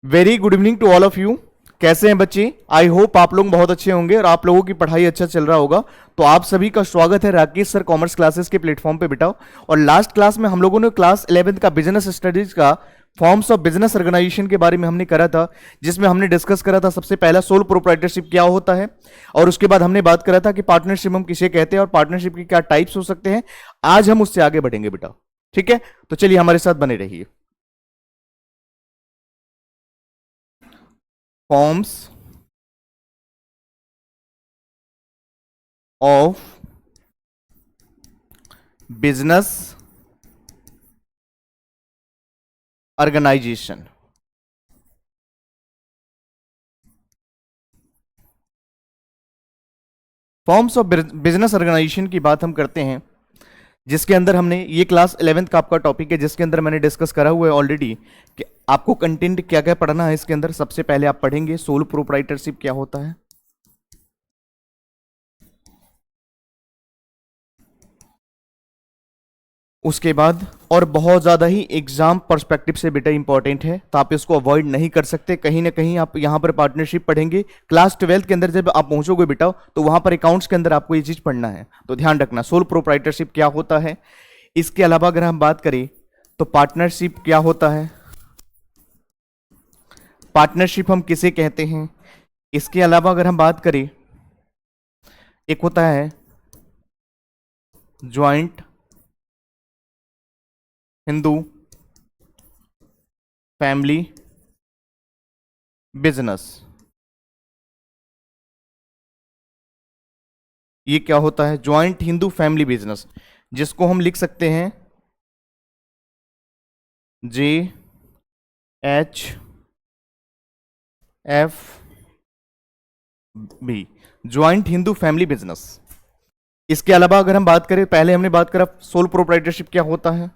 Very good evening to all of you. कैसे हैं बच्चे? आई होप आप लोग बहुत अच्छे होंगे और आप लोगों की पढ़ाई अच्छा चल रहा होगा। तो आप सभी का स्वागत है राकेश सर कॉमर्स क्लासेस के प्लेटफॉर्म पे बेटा। और लास्ट क्लास में हम लोगों ने क्लास 11th का बिजनेस स्टडीज का फॉर्म्स ऑफ बिजनेस ऑर्गेनाइजेशन के बारे में हमने करा था, जिसमें हमने डिस्कस करा था सबसे पहला सोल प्रोप्राइटरशिप क्या होता है, और उसके बाद हमने बात करा था कि पार्टनरशिप हम किसे कहते हैं और पार्टनरशिप के क्या टाइप्स हो सकते हैं। आज हम उससे आगे बढ़ेंगे बेटा, ठीक है? तो चलिए हमारे साथ बने रहिए। Forms of business organisation. Forms of business organisation की बात हम करते हैं, जिसके अंदर हमने ये क्लास 11th का आपका टॉपिक है, जिसके अंदर मैंने डिस्कस करा हुआ है ऑलरेडी कि आपको कंटेंट क्या क्या पढ़ना है। इसके अंदर सबसे पहले आप पढ़ेंगे सोल प्रोप्राइटरशिप क्या होता है, उसके बाद और बहुत ज़्यादा ही एग्जाम पर्सपेक्टिव से बेटा इंपॉर्टेंट है, तो आप इसको अवॉइड नहीं कर सकते। कहीं ना कहीं आप यहाँ पर पार्टनरशिप पढ़ेंगे। क्लास 12th के अंदर जब आप पहुंचोगे बेटा, तो वहां पर अकाउंट्स के अंदर आपको ये चीज़ पढ़ना है, तो ध्यान रखना सोल प्रोप्राइटरशिप क्या होता है। इसके अलावा अगर हम बात करें तो पार्टनरशिप क्या होता है, पार्टनरशिप हम किसे कहते हैं। इसके अलावा अगर हम बात करें, एक होता है ज्वाइंट हिंदू फैमिली बिजनेस। ये क्या होता है? ज्वाइंट हिंदू फैमिली बिजनेस, जिसको हम लिख सकते हैं JHFB, joint Hindu family business. इसके अलावा अगर हम बात करें, पहले हमने बात करा सोल प्रोप्राइटरशिप क्या होता है,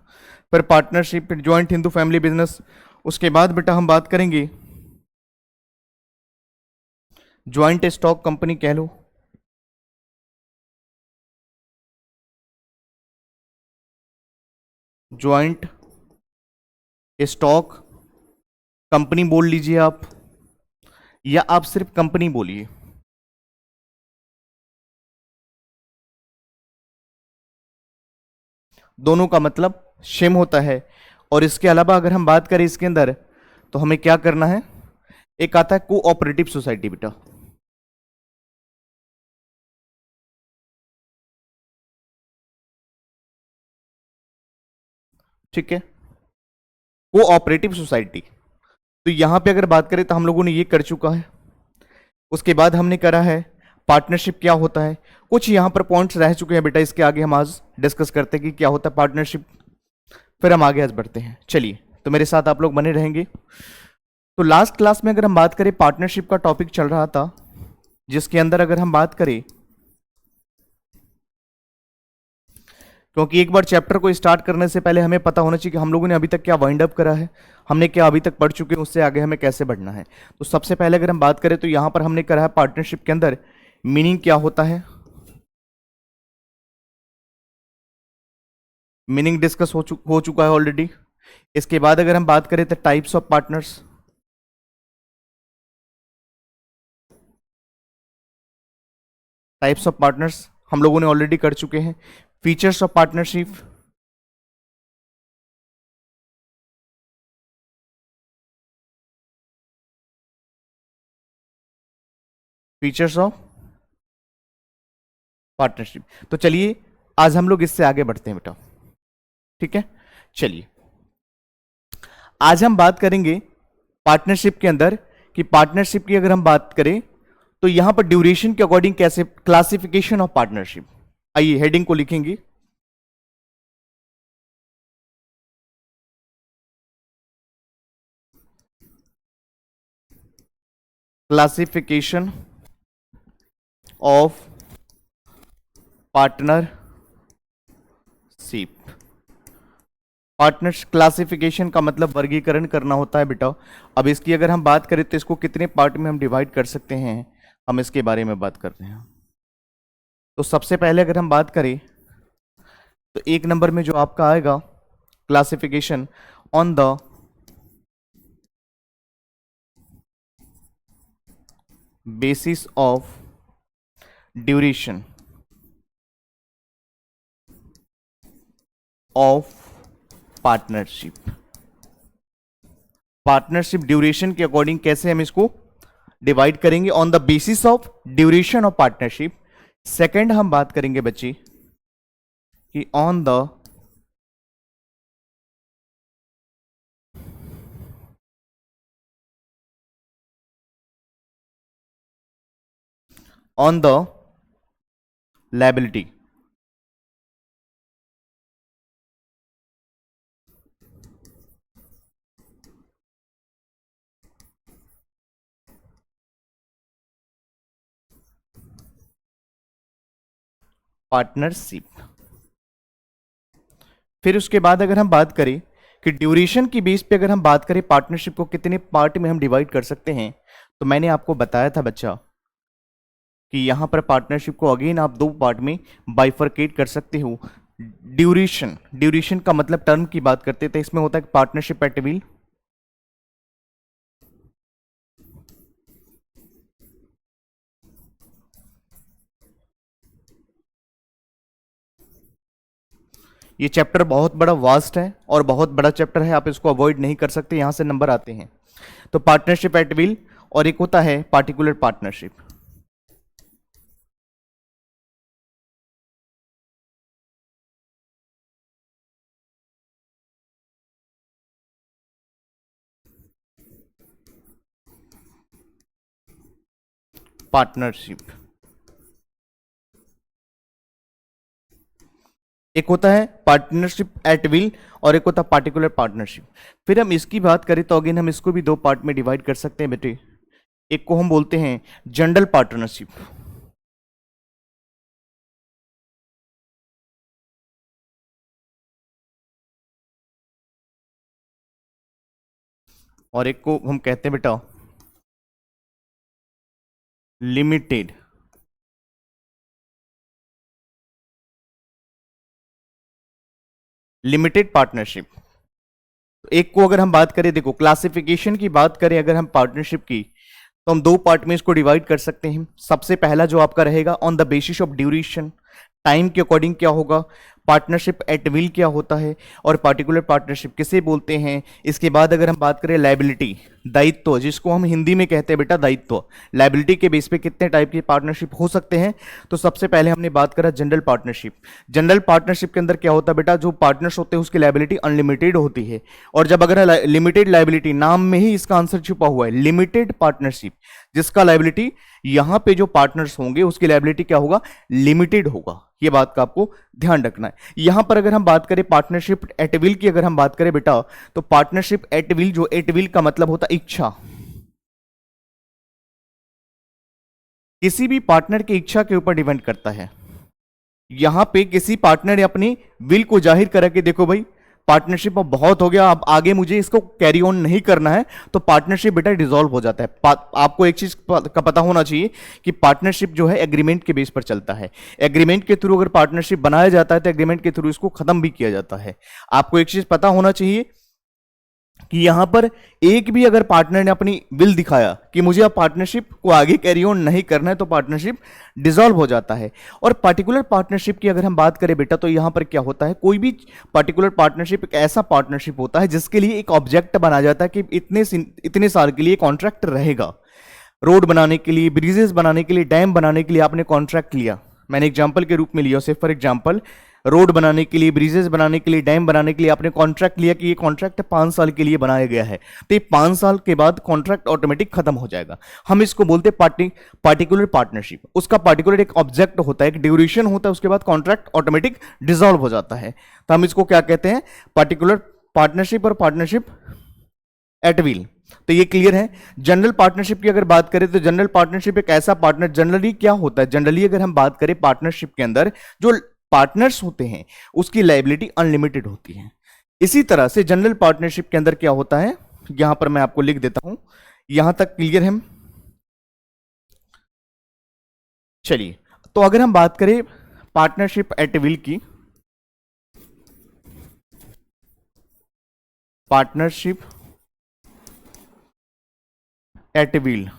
फिर पार्टनरशिप, फिर ज्वाइंट हिंदू फैमिली बिजनेस। उसके बाद बेटा हम बात करेंगे ज्वाइंट स्टॉक कंपनी कह लो, ज्वाइंट स्टॉक कंपनी बोल लीजिए आप, या आप सिर्फ कंपनी बोलिए। दोनों का मतलब सेम होता है। और इसके अलावा अगर हम बात करें इसके अंदर, तो हमें क्या करना है, एक आता है कोऑपरेटिव सोसाइटी बेटा। ठीक है, कोऑपरेटिव सोसाइटी। तो यहां पे अगर बात करें तो हम लोगों ने ये कर चुका है। उसके बाद हमने करा है पार्टनरशिप क्या होता है। कुछ यहां पर पॉइंट्स रह चुके हैं बेटा, इसके आगे हम आज डिस्कस करते हैं कि क्या होता है पार्टनरशिप, फिर हम आगे आज बढ़ते हैं। चलिए, तो मेरे साथ आप लोग बने रहेंगे। तो लास्ट क्लास में अगर हम बात करें, पार्टनरशिप का टॉपिक चल रहा था, जिसके अंदर अगर हम बात करें, क्योंकि एक बार चैप्टर को स्टार्ट करने से पहले हमें पता होना चाहिए कि हम लोगों ने अभी तक क्या वाइंड अप करा है, हमने क्या अभी तक पढ़ चुके हैं, उससे आगे हमें कैसे बढ़ना है। तो सबसे पहले अगर हम बात करें, तो यहां पर हमने करा है पार्टनरशिप के अंदर मीनिंग क्या होता है, मीनिंग डिस्कस हो चुका है ऑलरेडी। इसके बाद अगर हम बात करें तो types of partners, types of partners हम लोगों ने ऑलरेडी कर चुके हैं। Features of partnership, features of partnership. तो चलिए आज हम लोग इससे आगे बढ़ते हैं बेटा, ठीक है? चलिए आज हम बात करेंगे पार्टनरशिप के अंदर कि पार्टनरशिप की अगर हम बात करें, तो यहां पर ड्यूरेशन के अकॉर्डिंग कैसे क्लासिफिकेशन ऑफ पार्टनरशिप। आइए हेडिंग को लिखेंगे, classification of partnership. Partners classification का मतलब वर्गीकरण करना होता है बेटा। अब इसकी अगर हम बात करें तो इसको कितने पार्ट में हम डिवाइड कर सकते हैं, हम इसके बारे में बात करते हैं। तो सबसे पहले अगर हम बात करें, तो एक नंबर में जो आपका आएगा classification on the basis of duration of partnership. Partnership duration के अकॉर्डिंग कैसे हम इसको डिवाइड करेंगे, on the basis of duration of partnership. Second हम बात करेंगे बच्चे कि ऑन द लायबिलिटी। पार्टनरशिप। फिर उसके बाद अगर हम बात करें कि ड्यूरेशन की बेस पे अगर हम बात करें पार्टनरशिप को कितने पार्ट में हम डिवाइड कर सकते हैं, तो मैंने आपको बताया था बच्चा कि यहां पर पार्टनरशिप को अगेन आप दो पार्ट में बाइफरकेट कर सकते हो। ड्यूरेशन, ड्यूरेशन का मतलब टर्म की बात करते थे, इसमें होता है पार्टनरशिप एट विल, ये चैप्टर बहुत बड़ा वास्ट है और बहुत बड़ा चैप्टर है, आप इसको अवॉइड नहीं कर सकते, यहां से नंबर आते हैं। तो पार्टनरशिप एट विल और एक होता है पार्टिकुलर पार्टनरशिप। पार्टनरशिप एक होता है पार्टनरशिप एट विल और एक होता है पार्टिकुलर पार्टनरशिप। फिर हम इसकी बात करें तो अगेन हम इसको भी दो पार्ट में डिवाइड कर सकते हैं बेटे। एक को हम बोलते हैं जनरल पार्टनरशिप, और एक को हम कहते हैं बेटा लिमिटेड। Limited partnership. एक को अगर हम बात करें, देखो क्लासिफिकेशन की बात करें अगर हम पार्टनरशिप की, तो हम दो पार्ट में इसको डिवाइड कर सकते हैं। सबसे पहला जो आपका रहेगा on the basis of duration, time के अकॉर्डिंग क्या होगा, पार्टनरशिप एट विल क्या होता है और पार्टिकुलर पार्टनरशिप किसे बोलते हैं। इसके बाद अगर हम बात करें लायबिलिटी, दायित्व, जिसको हम हिंदी में कहते हैं बेटा दायित्व, लायबिलिटी के बेस पे कितने टाइप की पार्टनरशिप हो सकते हैं। तो सबसे पहले हमने बात करा जनरल पार्टनरशिप। जनरल पार्टनरशिप के अंदर क्या होता है बेटा, जो पार्टनर्स होते हैं उसकी लायबिलिटी अनलिमिटेड होती है। और जब अगर लिमिटेड लायबिलिटी, नाम में ही इसका आंसर छुपा हुआ है लिमिटेड पार्टनरशिप, जिसका लायबिलिटी यहां पे जो पार्टनर्स होंगे उसकी लायबिलिटी क्या होगा, लिमिटेड होगा। ये बात का आपको ध्यान रखना है। यहां पर अगर हम बात करें पार्टनरशिप एट विल की, अगर हम बात करें बेटा, तो पार्टनरशिप एट विल, जो एट विल का मतलब होता है इच्छा, किसी भी पार्टनर की इच्छा के ऊपर डिपेंड करता है। यहां पे किसी पार्टनर ने अपनी विल को जाहिर करा कि देखो भाई पार्टनरशिप अब बहुत हो गया, अब आगे मुझे इसको कैरी ऑन नहीं करना है, तो पार्टनरशिप बेटा डिसॉल्व हो जाता है। आपको एक चीज का पता होना चाहिए कि पार्टनरशिप जो है एग्रीमेंट के बेस पर चलता है। एग्रीमेंट के थ्रू अगर पार्टनरशिप बनाया जाता है तो एग्रीमेंट के थ्रू इसको खत्म भी किया जाता है। आपको एक चीज पता होना चाहिए कि यहां पर एक भी अगर पार्टनर ने अपनी विल दिखाया कि मुझे अब पार्टनरशिप को आगे कैरी ऑन नहीं करना है, तो पार्टनरशिप डिसॉल्व हो जाता है। और पर्टिकुलर पार्टनरशिप की अगर हम बात करें बेटा, तो यहां पर क्या होता है, कोई भी पर्टिकुलर पार्टनरशिप एक ऐसा पार्टनरशिप होता है जिसके लिए एक ऑब्जेक्ट बना जाता है कि इतने साल के लिए कॉन्ट्रैक्ट रहेगा। रोड बनाने के लिए, ब्रिजेस बनाने के लिए, डैम बनाने के लिए आपने कॉन्ट्रैक्ट लिया, मैंने एग्जांपल के रूप में लिया सिर्फ फॉर एग्जांपल, रोड बनाने के लिए, ब्रिजेस बनाने के लिए, डैम बनाने के लिए आपने कॉन्ट्रैक्ट लिया कि ये कॉन्ट्रैक्ट 5 साल के लिए बनाया गया है, तो ये 5 साल के बाद कॉन्ट्रैक्ट ऑटोमेटिक खत्म हो जाएगा। हम इसको बोलते हैं पार्टिकुलर पार्टनरशिप। उसका पार्टिकुलर एक ऑब्जेक्ट होता है, एक ड्यूरेशन होता है, उसके बाद कॉन्ट्रैक्ट ऑटोमेटिक डिसॉल्व हो जाता है। तो हम इसको क्या कहते हैं, पार्टिकुलर पार्टनरशिप और पार्टनरशिप एट विल। तो ये क्लियर है। जनरल पार्टनरशिप की अगर बात करें तो जनरल पार्टनरशिप एक ऐसा पार्टनर, जनरली क्या होता है, जनरली अगर हम बात करें पार्टनरशिप के अंदर जो पार्टनर्स होते हैं उसकी लायबिलिटी अनलिमिटेड होती है। इसी तरह से जनरल पार्टनरशिप के अंदर क्या होता है, यहां पर मैं आपको लिख देता हूं, यहां तक क्लियर है। चलिए, तो अगर हम बात करें पार्टनरशिप एट विल की, पार्टनरशिप एट विल,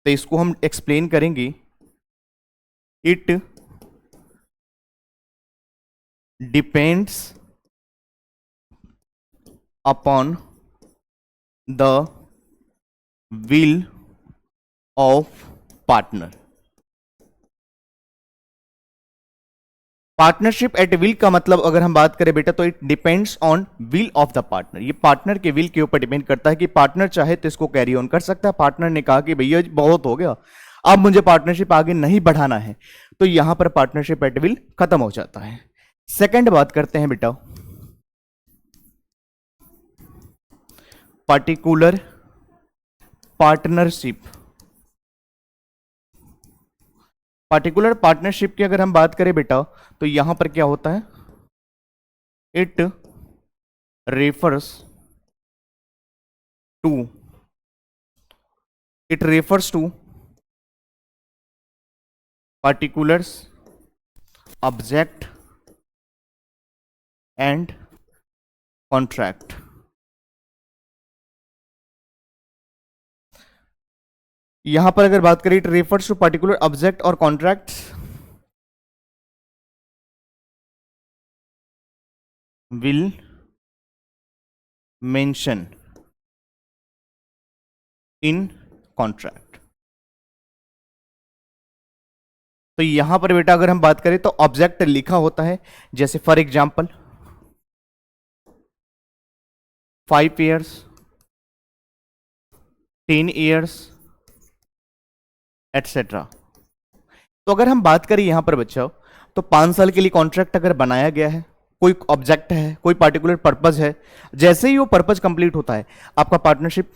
तो इसको हम एक्सप्लेन करेंगे, it depends upon the will of partner. Partnership at will का मतलब अगर हम बात करें बेटा, तो it depends on will of the partner. ये पार्टनर के विल के ऊपर डिपेंड करता है कि पार्टनर चाहे तो इसको कैरी ऑन कर सकता है। पार्टनर ने कहा कि भैया बहुत हो गया, अब मुझे पार्टनरशिप आगे नहीं बढ़ाना है, तो यहां पर पार्टनरशिप एट विल खत्म हो जाता है। सेकंड बात करते हैं बेटा, पार्टिकुलर पार्टनरशिप। पार्टिकुलर पार्टनरशिप की अगर हम बात करें बेटा, तो यहां पर क्या होता है, it refers to it refers to particulars object and contract. यहां पर अगर बात करें, it refers to particular object और contract will mention in contract. तो यहां पर बेटा अगर हम बात करें तो ऑब्जेक्ट लिखा होता है, जैसे for example 5 years, 10 years etcetera. तो अगर हम बात करें यहां पर बच्चों, तो 5 साल के लिए कॉन्ट्रैक्ट अगर बनाया गया है, कोई ऑब्जेक्ट है, कोई पार्टिकुलर पर्पज है, जैसे ही वो पर्पज कंप्लीट होता है, आपका पार्टनरशिप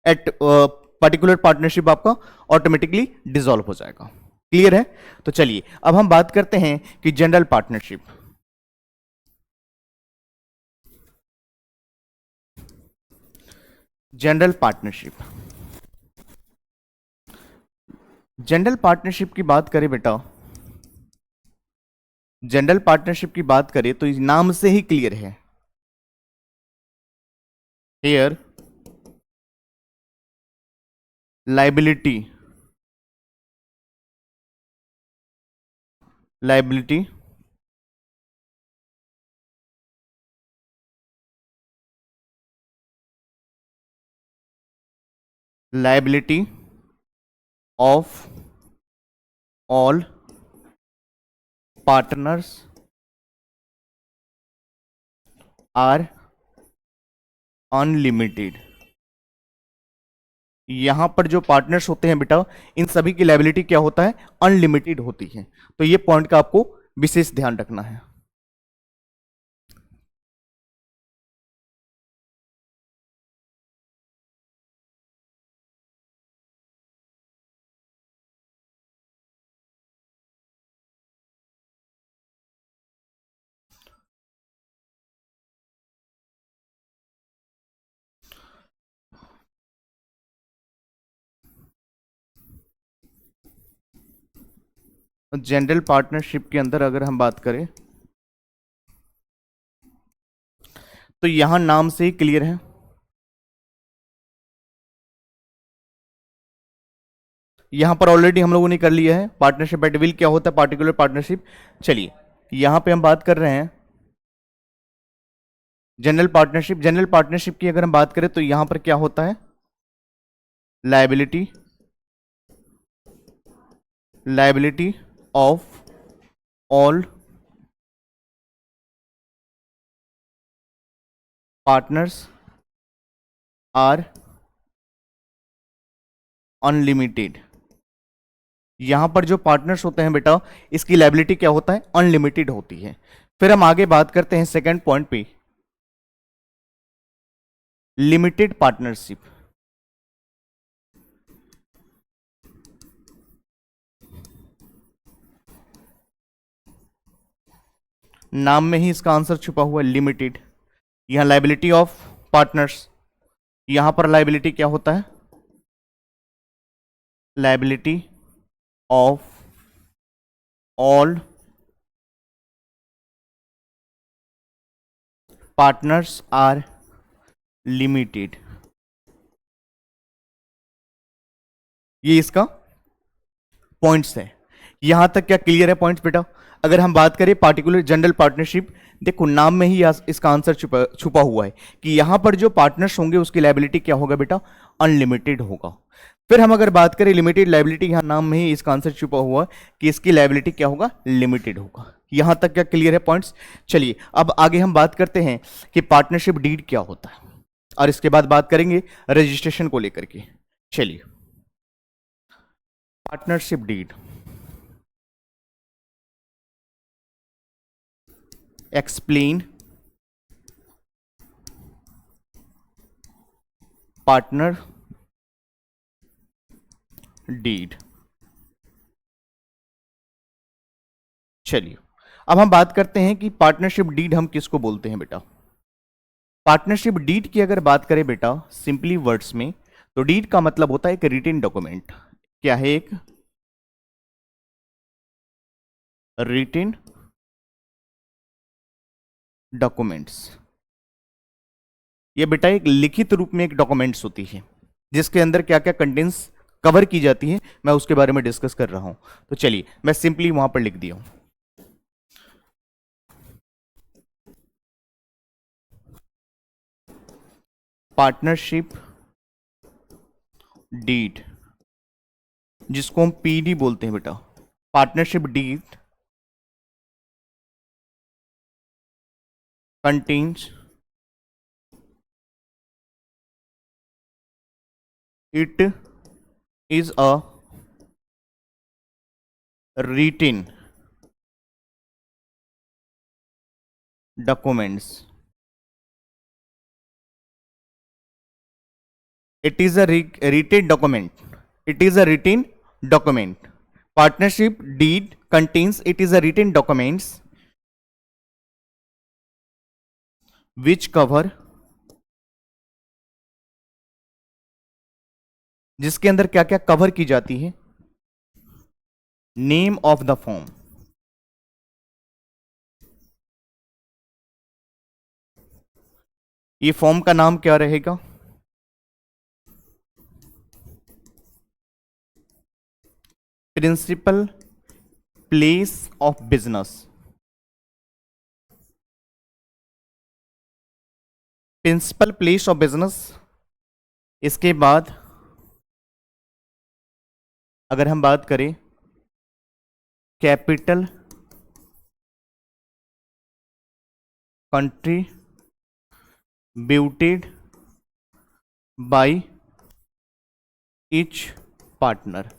एट पर्टिकुलर पार्टनरशिप आपका ऑटोमेटिकली डिसॉल्व हो जाएगा। क्लियर है? तो चलिए अब हम बात करते हैं कि general partnership. General partnership, general partnership की बात करें बेटा, जनरल पार्टनरशिप की बात करें तो इस नाम से ही क्लियर है, here liability liability liability of all partners are unlimited. यहां पर जो पार्टनर्स होते हैं बेटा, इन सभी की लायबिलिटी क्या होता है, अनलिमिटेड होती है। तो ये पॉइंट का आपको विशेष ध्यान रखना है। जनरल पार्टनरशिप के अंदर अगर हम बात करें, तो यहां नाम से ही क्लियर है, यहां पर ऑलरेडी हम लोगों ने कर लिया है। पार्टनरशिप एट विल क्या होता है, पार्टिकुलर पार्टनरशिप। चलिए यहां पे हम बात कर रहे हैं जनरल पार्टनरशिप। जनरल पार्टनरशिप की अगर हम बात करें तो यहां पर क्या होता है, liability liability of all partners are unlimited. यहां पर जो पार्टनर्स होते हैं बेटा, इसकी लायबिलिटी क्या होता है, अनलिमिटेड होती है। फिर हम आगे बात करते हैं सेकंड पॉइंट पे, लिमिटेड पार्टनरशिप। नाम में ही इसका आंसर छुपा हुआ है, लिमिटेड। यहां लायबिलिटी ऑफ पार्टनर्स, यहां पर लायबिलिटी क्या होता है, liability of all partners are limited. ये इसका पॉइंट्स है। यहां तक क्या क्लियर है पॉइंट्स बेटा? अगर हम बात करें पार्टिकुलर जनरल पार्टनरशिप, देखो नाम में ही इसका आंसर छुपा छुपा हुआ है कि यहां पर जो पार्टनर्स होंगे उसकी लायबिलिटी क्या होगा बेटा? अनलिमिटेड होगा। फिर हम अगर बात करें लिमिटेड लायबिलिटी, यहां नाम में ही इसका आंसर छुपा हुआ है कि इसकी लायबिलिटी क्या होगा? लिमिटेड होगा। यहां तक क्या क्लियर है पॉइंट्स? चलिए अब आगे हम बात करते हैं कि पार्टनरशिप डीड क्या होता है, और इसके बाद बात करेंगे रजिस्ट्रेशन को लेकर के। चलिए, partnership deed, explain partner deed. चलिए अब हम बात करते हैं कि पार्टनरशिप डीड हम किसको बोलते हैं बेटा। पार्टनरशिप डीड की अगर बात करें बेटा सिंपली वर्ड्स में, तो डीड का मतलब होता है एक रिटेन डॉक्यूमेंट। क्या है? एक रिटेन डॉक्यूमेंट्स। ये बेटा एक लिखित रूप में एक डॉक्यूमेंट्स होती है जिसके अंदर क्या क्या कंटेंट्स कवर की जाती है, मैं उसके बारे में डिस्कस कर रहा हूं। तो चलिए मैं सिंपली वहां पर लिख दिया हूं, पार्टनरशिप डीड, जिसको हम पीडी बोलते हैं बेटा। Partnership deed contains it is a written documents, it is a written document, it is a written document, partnership deed contains, it is a written documents which cover, जिसके अंदर क्या क्या cover की जाती है, नेम ऑफ द फॉर्म, ये firm का नाम क्या रहेगा? Principal place of business, principal place of business. इसके बाद अगर हम बात करें capital contributed by each partner,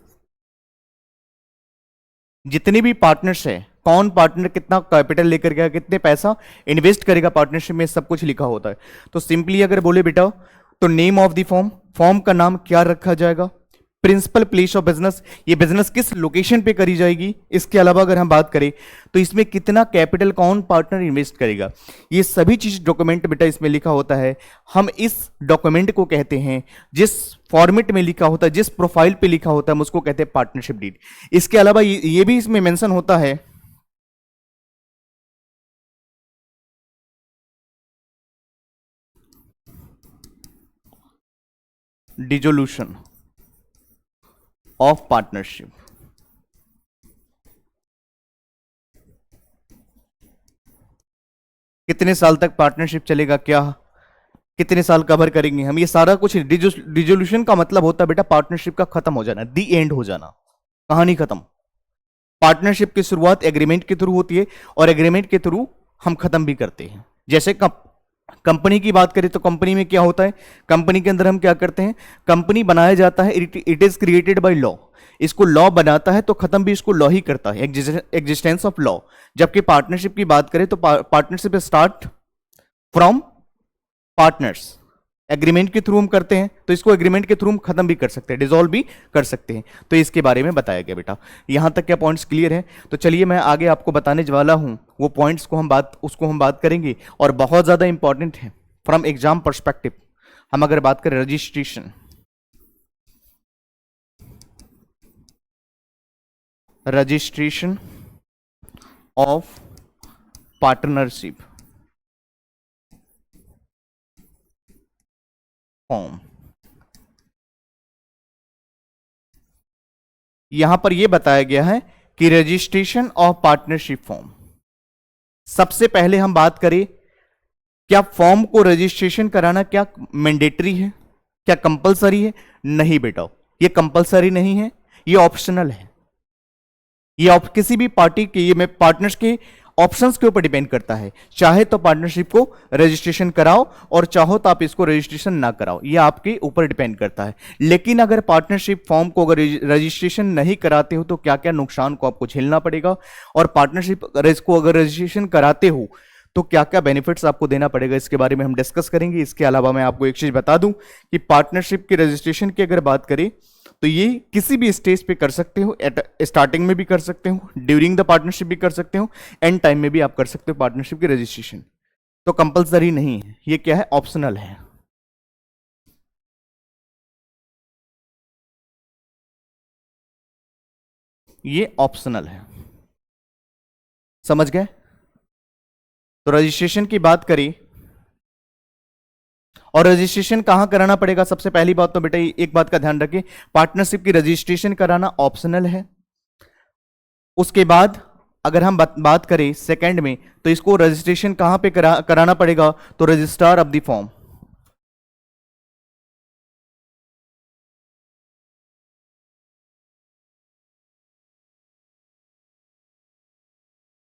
जितने भी पार्टनर्स है, कौन पार्टनर कितना कैपिटल लेकर गया, कितने पैसा इन्वेस्ट करेगा पार्टनरशिप में, सब कुछ लिखा होता है। तो सिंपली अगर बोले बेटा तो name of the form, form का नाम क्या रखा जाएगा, प्रिंसिपल प्लेस ऑफ बिजनेस, ये बिजनेस किस लोकेशन पे करी जाएगी, इसके अलावा अगर हम बात करें तो इसमें कितना कैपिटल कौन पार्टनर इन्वेस्ट करेगा, ये सभी चीज डॉक्यूमेंट बेटा इसमें लिखा होता है। हम इस डॉक्यूमेंट को कहते हैं, जिस फॉर्मेट में लिखा होता है, जिस प्रोफाइल पे लिखा होता है, हम उसको कहते हैं पार्टनरशिप डीड। इसके अलावा ये भी इसमें मेंशन होता है डिसोल्यूशन ऑफ पार्टनरशिप, कितने साल तक पार्टनरशिप चलेगा, क्या कितने साल कवर करेंगे हम, ये सारा कुछ। डिसोल्यूशन का मतलब होता है बेटा पार्टनरशिप का खत्म हो जाना, दी एंड हो जाना, कहानी खत्म। पार्टनरशिप की शुरुआत एग्रीमेंट के थ्रू होती है और एग्रीमेंट के थ्रू हम खत्म भी करते हैं। जैसे कंपनी की बात करें तो कंपनी में क्या होता है, कंपनी के अंदर हम क्या करते हैं, कंपनी बनाया जाता है, it is created by law, इसको लॉ बनाता है तो खत्म भी इसको लॉ ही करता है, एग्जिस्टेंस ऑफ लॉ। जबकि पार्टनरशिप की बात करें तो partnership start from partners, agreement के थ्रू हम करते हैं, तो इसको एग्रीमेंट के थ्रू हम खत्म भी कर सकते हैं, डिसॉल्व भी कर सकते हैं। तो इसके बारे में बताया गया बेटा। यहां तक क्या पॉइंट्स क्लियर है? तो चलिए मैं आगे आपको बताने वाला हूं, वो पॉइंट्स को हम बात करेंगे, और बहुत ज्यादा इंपॉर्टेंट है फ्रॉम एग्जाम परस्पेक्टिव। हम अगर बात करें registration, registration of partnership form, यहां पर यह बताया गया है कि रजिस्ट्रेशन ऑफ पार्टनरशिप फॉर्म, सबसे पहले हम बात करें, क्या फॉर्म को रजिस्ट्रेशन कराना क्या मैंडेटरी है, क्या कंपलसरी है? नहीं बेटा, ये कंपलसरी नहीं है, ये ऑप्शनल है। ये किसी भी पार्टी के, ये पार्टनर्स के ऑप्शंस के ऊपर डिपेंड करता है। चाहे तो पार्टनरशिप को रजिस्ट्रेशन कराओ और चाहो तो आप इसको रजिस्ट्रेशन ना कराओ, ये आपके ऊपर डिपेंड करता है। लेकिन अगर पार्टनरशिप फॉर्म को अगर रजिस्ट्रेशन नहीं कराते हो तो क्या क्या नुकसान को आपको झेलना पड़ेगा, और पार्टनरशिप को अगर रजिस्ट्रेशन कराते हो तो क्या क्या बेनिफिट्स आपको देना पड़ेगा, इसके बारे में हम डिस्कस करेंगे। इसके अलावा मैं आपको एक चीज बता दूं कि पार्टनरशिप के रजिस्ट्रेशन की अगर बात करें तो ये किसी भी स्टेज पे कर सकते हो, स्टार्टिंग में भी कर सकते हो, ड्यूरिंग द पार्टनरशिप भी कर सकते हो, एंड टाइम में भी आप कर सकते हो पार्टनरशिप की रजिस्ट्रेशन। तो कंपलसरी नहीं है, ये क्या है, ऑप्शनल है। ये ऑप्शनल है, समझ गए? तो रजिस्ट्रेशन की बात करें, और रजिस्ट्रेशन कहां कराना पड़ेगा? सबसे पहली बात तो बेटा एक बात का ध्यान रखें, पार्टनरशिप की रजिस्ट्रेशन कराना ऑप्शनल है। उसके बाद अगर हम बात करें सेकंड में, तो इसको रजिस्ट्रेशन कहां पे कराना पड़ेगा? तो registrar of the firm,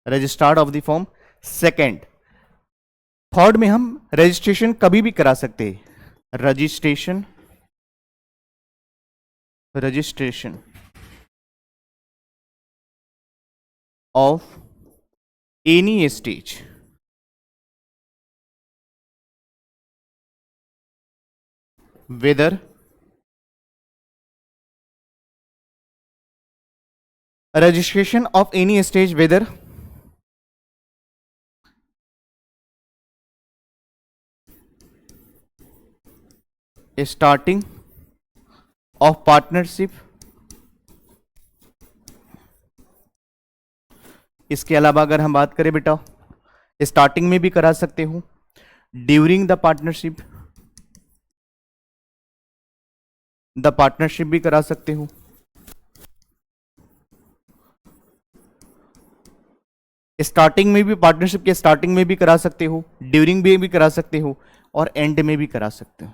registrar of the firm second. Third में हम रजिस्ट्रेशन कभी भी करा सकते हैं, registration of any stage, whether registration of any stage whether starting of partnership. इसके अलावा अगर हम बात करें बेटा, स्टार्टिंग में भी करा सकते हो, ड्यूरिंग द पार्टनरशिप भी करा सकते हो, स्टार्टिंग में भी, पार्टनरशिप के स्टार्टिंग में भी करा सकते हो, ड्यूरिंग में भी करा सकते हो, और एंड में भी करा सकते हो।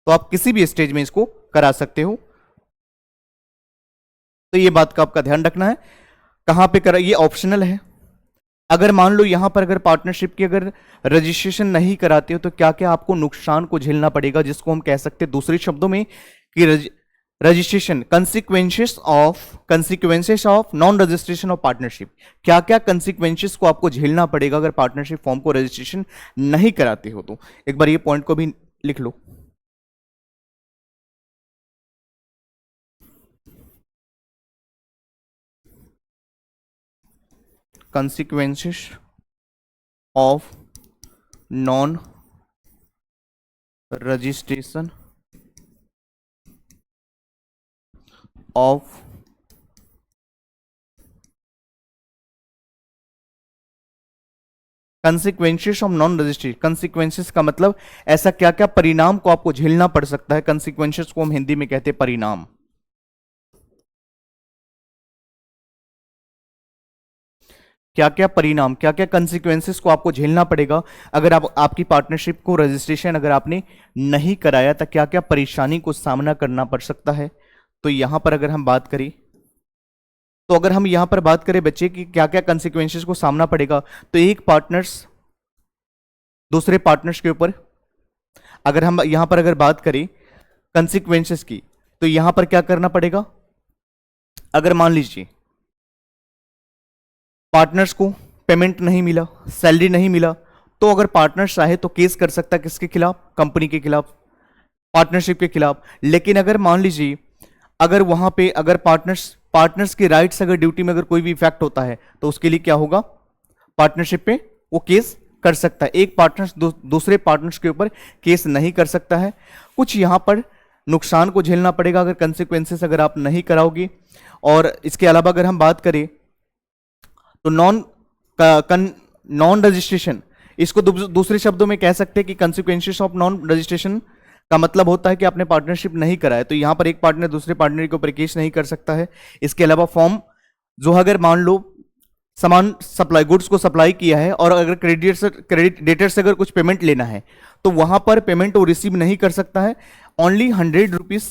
तो आप किसी भी स्टेज में इसको करा सकते हो। तो ये बात का आपका ध्यान रखना है, कहां पे करा, ये ऑप्शनल है। अगर मान लो यहां पर अगर पार्टनरशिप की अगर रजिस्ट्रेशन नहीं कराते हो तो क्या क्या आपको नुकसान को झेलना पड़ेगा, जिसको हम कह सकते हैं दूसरे शब्दों में कि registration consequences of non registration of partnership, क्या क्या कंसिक्वेंसेस को आपको झेलना पड़ेगा अगर पार्टनरशिप फॉर्म को रजिस्ट्रेशन नहीं कराते हो। तो एक बार ये पॉइंट को भी लिख लो, consequences of non registration of consequences of non registration. Consequences का मतलब ऐसा क्या क्या परिणाम को आपको झेलना पड़ सकता है, कंसिक्वेंसेस को हम हिंदी में कहते हैं परिणाम। क्या क्या परिणाम, क्या क्या कंसिक्वेंसेस को आपको झेलना पड़ेगा अगर आप आपकी पार्टनरशिप को रजिस्ट्रेशन अगर आपने नहीं कराया, तो क्या क्या परेशानी को सामना करना पड़ सकता है। तो यहां पर अगर हम बात करें, तो अगर हम यहां पर बात करें बच्चे की क्या क्या कंसिक्वेंसेस को सामना पड़ेगा, तो एक पार्टनर्स दूसरे पार्टनर्स के ऊपर, अगर हम यहां पर अगर बात करें कंसिक्वेंसेस की, तो यहां पर क्या करना पड़ेगा, अगर मान लीजिए पार्टनर्स को पेमेंट नहीं मिला, सैलरी नहीं मिला, तो अगर पार्टनर्स चाहे तो केस कर सकता है किसके खिलाफ, कंपनी के खिलाफ, पार्टनरशिप के खिलाफ। लेकिन अगर मान लीजिए अगर वहां पे अगर पार्टनर्स के राइट्स अगर ड्यूटी में अगर कोई भी इफेक्ट होता है तो उसके लिए क्या होगा, पार्टनरशिप पे वो केस कर सकता है। एक पार्टनर्स दूसरे पार्टनर्स के ऊपर केस नहीं कर सकता है। कुछ यहां पर नुकसान को झेलना पड़ेगा अगर कंसिक्वेंसेस अगर आप नहीं कराओगे। और इसके अलावा अगर हम बात करें तो नॉन नॉन रजिस्ट्रेशन, इसको दूसरे शब्दों में कह सकते हैं कि कंसिक्वेंसेस ऑफ नॉन रजिस्ट्रेशन का मतलब होता है कि आपने पार्टनरशिप नहीं कराया, तो यहां पर एक पार्टनर दूसरे पार्टनर के ऊपर केस नहीं कर सकता है। इसके अलावा फॉर्म जो अगर मान लो सामान सप्लाई गुड्स को सप्लाई किया है और अगर क्रेडिट डेटर से अगर कुछ पेमेंट लेना है तो वहां पर पेमेंट वो रिसीव नहीं कर सकता है, ओनली 100 रुपीज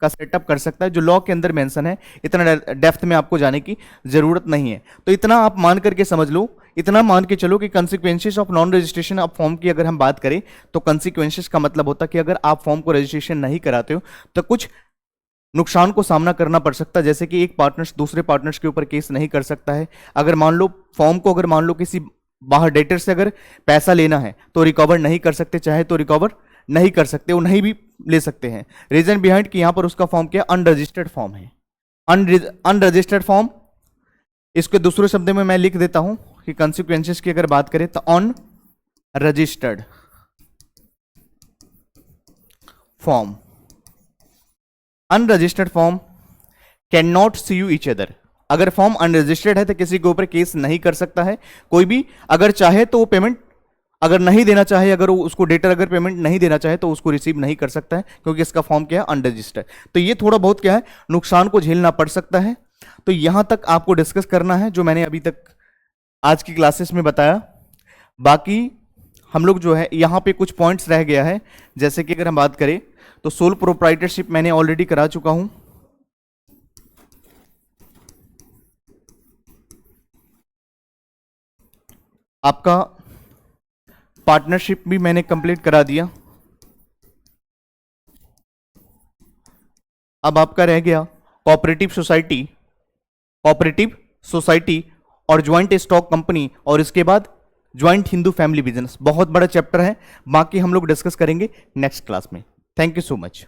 का सेटअप कर सकता है, जो लॉ के अंदर मेंशन है। इतना डेप्थ में आपको जाने की जरूरत नहीं है, तो इतना आप मान करके समझ लो, इतना मान के चलो कि consequences of non registration of form की अगर हम बात करें तो कंसिक्वेंसेस का मतलब होता है कि अगर आप फॉर्म को रजिस्ट्रेशन नहीं कराते हो तो कुछ नुकसान को सामना करना पड़ सकता है, जैसे कि एक पार्टनर्स दूसरे पार्टनर्स के ऊपर केस नहीं कर सकता है। अगर मान लो फॉर्म को अगर मान लो किसी बाहर डेटर से अगर पैसा लेना है तो रिकवर नहीं कर सकते, चाहे तो रिकवर नहीं कर सकते, वो नहीं भी ले सकते हैं। रीजन बिहाइंड कि यहां पर उसका फॉर्म क्या अनरजिस्टर्ड फॉर्म है, अनरजिस्टर्ड फॉर्म। इसके दूसरे शब्दों में मैं लिख देता हूं कि कंसिक्वेंसेस की अगर बात करें तो unregistered form, unregistered form can not sue each other। अगर फॉर्म अनरजिस्टर्ड है तो किसी के ऊपर केस नहीं कर सकता है कोई भी, अगर चाहे तो वो पेमेंट अगर नहीं देना चाहे, अगर उसको डेटर अगर पेमेंट नहीं देना चाहे तो उसको रिसीव नहीं कर सकता है, क्योंकि इसका फॉर्म क्या है अनरजिस्टर्ड। तो ये थोड़ा बहुत क्या है नुकसान को झेलना पड़ सकता है। तो यहां तक आपको डिस्कस करना है जो मैंने अभी तक आज की क्लासेस में बताया। बाकी हम लोग जो है यहां पे कुछ पॉइंट्स रह गया है, जैसे कि अगर हम बात करें तो सोल प्रोप्राइटरशिप मैंने ऑलरेडी करा चुका हूं, आपका पार्टनरशिप भी मैंने कंप्लीट करा दिया। अब आपका रह गया कोऑपरेटिव सोसाइटी और ज्वाइंट स्टॉक कंपनी, और इसके बाद ज्वाइंट हिंदू फैमिली बिजनेस। बहुत बड़ा चैप्टर है, बाकी हम लोग डिस्कस करेंगे नेक्स्ट क्लास में। Thank you so much.